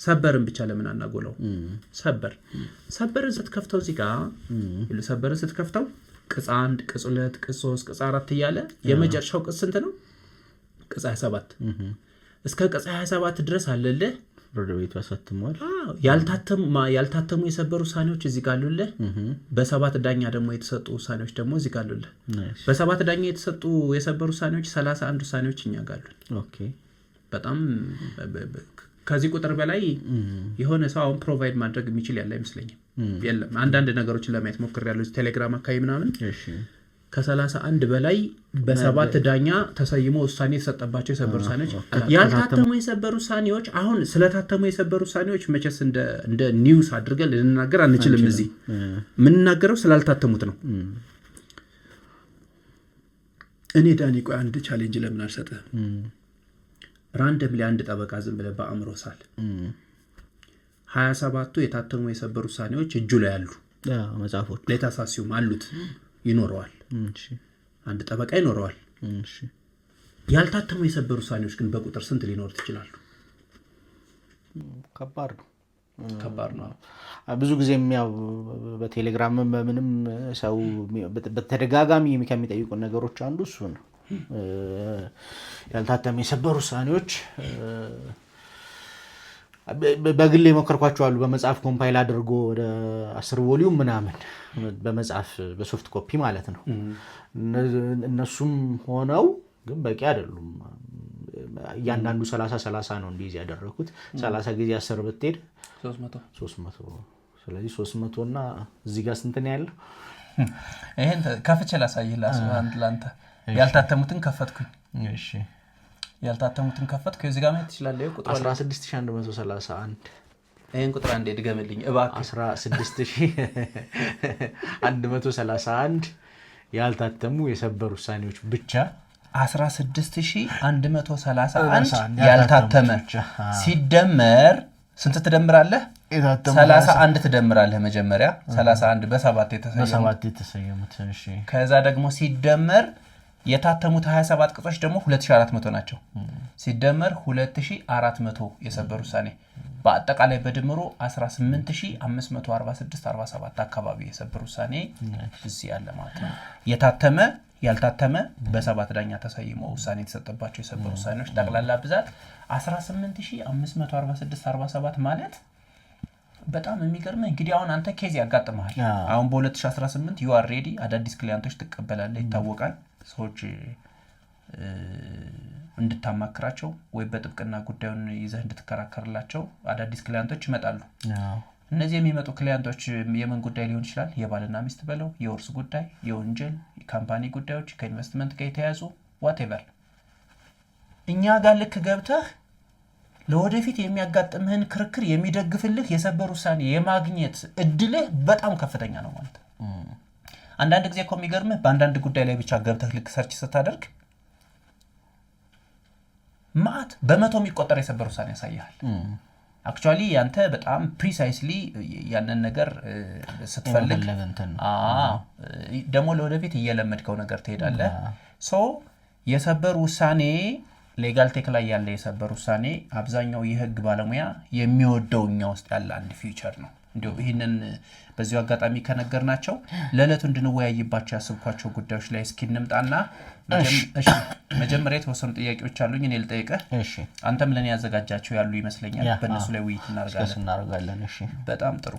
ሰበርን ብቻ ለምን አናጎለው ሰበርን ስትከፍተው እዚህ ጋር ሰበርን ስትከፍተው ቅጽ 1 ቅጽ 2 ቅጽ 3 ቅጽ 4 እያለ የመጨረሻው ቅጽ ስንት ነው ቅጽ 27 እስከ ቅጽ 27 ድረስ አለልህ ፍርድ ቤቱ ያሳትሟል ያልታተሙ የሰበር ውሳኔዎች እዚህ ጋር አሉልህ በሰባት ዳኛ ደግሞ የተሰጡ ውሳኔዎች ደግሞ እዚህ ጋር አሉልህ በሰባት ዳኛ የተሰጡ የሰበር ውሳኔዎች 31 ውሳኔዎች እኛ ጋር አሉ ኦኬ በጣም ከዚህ ቁጥር በላይ የሆነ ሰው አሁን ፕሮቫይድ ማድረግ የሚችል ያለ አይመስለኝም የለም አንዳንድ ነገሮችን ለማየት ሞክሬያለሁ ቴሌግራም አካባቢ ምናምን እሺ ከ31 በላይ በሰባት ዳኛ ተሰይሞ ውሳኔ ተሰጠባቸው የሰበር ውሳኔዎች ያልታተሙ የሰበር ውሳኔዎች አሁን ስለታተሙ የሰበር ውሳኔዎች መቼስ እንደ ኒውስ አድርገን ልንናገር አንችልም እዚህ ምን እናገረው ስላልታተሙት ነው እኔ ዳኒ ቆይ አንድ ቻሌንጅ ለምን አልሰጠህ ራንደም ላይ አንድ ጠበቃ ዝም ብለ በአእምሮ ሳል 27ቱ የታተሙ የሰበር ውሳኔዎች እጁ ላይ አሉ መጻፎች ለታሳሲውም አሉት ይኖረዋል እሺ አንድ ጠበቃ ይኖረዋል እሺ ያልታተሙ የሰበር ውሳኔዎች ግን በቁጥር ስንት ሊኖር ይችላል ከባድ ነው ብዙ ጊዜ የሚያው በቴሌግራም በምንም ሰው በተደጋጋሚ ከሚጠይቁ ነገሮች አንዱ እሱ ነው ያልታተሙ የሰበር ውሳኔዎች በግል የሞከርኳቸው አሉ በመጽሐፍ ኮምፓይል አድርጎ ወደ 10 ቮሊዩም ምናምን በመጽሐፍ በሶፍት ኮፒ ማለት ነው እነሱም ሆነው ግን በቂ አይደሉም ያንዳንዱ 30 ነው እንዲዝ ያደረኩት 30 ጊዜ 10 ብትሄድ 300 ስለዚህ 300 እና እዚህ ጋር ስንት ነው ያለው ይሄን ከፍቼ ላሳይላስ አንድ ላንተ ያልታተሙትን ከፈትኩኝ እሺ ያልታተሙትን ከፈትኩ እዚህ ጋር ማለት ይችላል ቁጥር 16131 ይሄን ቁጥር አንዴ ድገምልኝ እባክህ 16131 ያልታተሙ የሰበር ውሳኔዎች ብቻ 16131 ያልታተመ ሲደመር ስንት ትደምራለህ 31 ትደምራለህ መጀመሪያ 31 በ7 የተሰየሙት እሺ ከዛ ደግሞ ሲደመር የታተሙት 27 ቅጾች ደግሞ 2400 ናቸው ሲደመር 2400 የሰበር ውሳኔ በአጠቃላይ በድምሩ 18546 አካባቢ የሰበር ውሳኔ እዚህ ያለ ማለት ነው የታተመ ያልታተመ በሰባት ዳኛ ተሰይሞ ውሳኔ የተሰጠባቸው የሰበር ውሳኔዎች ጠቅላላ ብዛት 18546 ማለት በጣም የሚገርም እንግዲህ አሁን አንተ ኬዝ ያጋጥማል አሁን በ2018 you are ready አዳዲስ ክሊያንቶች ተቀበላለህ ይታወቃል ሰዎች እንድታማክራቸው ወይ በጥብቅና ጉዳዩን ይዘህ እንድትከራከርላቸው አዳዲስ ክሊያንቶች ይመጣሉ እነዚህ የሚመጡ ክሊያንቶች የምን ጉዳይ ሊሆን ይችላል የባልና ሚስት በለው የወርስ ጉዳይ የወንጀል የካምፓኒ ጉዳዮች ከኢንቨስትመንት ጋር የተያዙ whatever እኛ ጋር ልክ ገብተህ ለወደፊት የሚያጋጥምህን ክርክር የሚደግፍልህ የሰበር ውሳኔ የማግኘት እድልህ በጣም ከፍተኛ ነው ማለት ነው አንዳንድ ጊዜ እኮ የሚገርምህ በአንዳንድ ጉዳይ ላይ ብቻ ገብተህ ልክ ሰርች ስታደርግ ማት በመቶ የሚቆጠር የሰበር ውሳኔ ያሳያል actually ያንተ በጣም precisely ያንን ነገር ስትፈልግ ደሞ ለወደፊት እየለመድከው ነገር ትሄዳለህ ሶ የሰበር ውሳኔ ሌጋል ቴክ ላይ ያለ የሰበር ውሳኔ አብዛኛው የህግ ባለሙያ የሚወደውኛ ውስጥ ያለ አንድ ፊቸር ነው እንዴው ይሄንን በዚሁ አጋጣሚ ከነገርናቸው ለለቱ እንድንወያይባቸው ያስብኳቸው ጉዳዮች ላይ እስኪ እንምጣና መጀመሪያ የተወሰኑ ጥያቄዎች አሉኝ እኔ ልጠይቅህ እሺ አንተም ለኔ ያዘጋጃቸው ያሉ ይመስለኛል በእነሱ ላይ ውይይት እናደርጋለን እሺ በጣም ጥሩ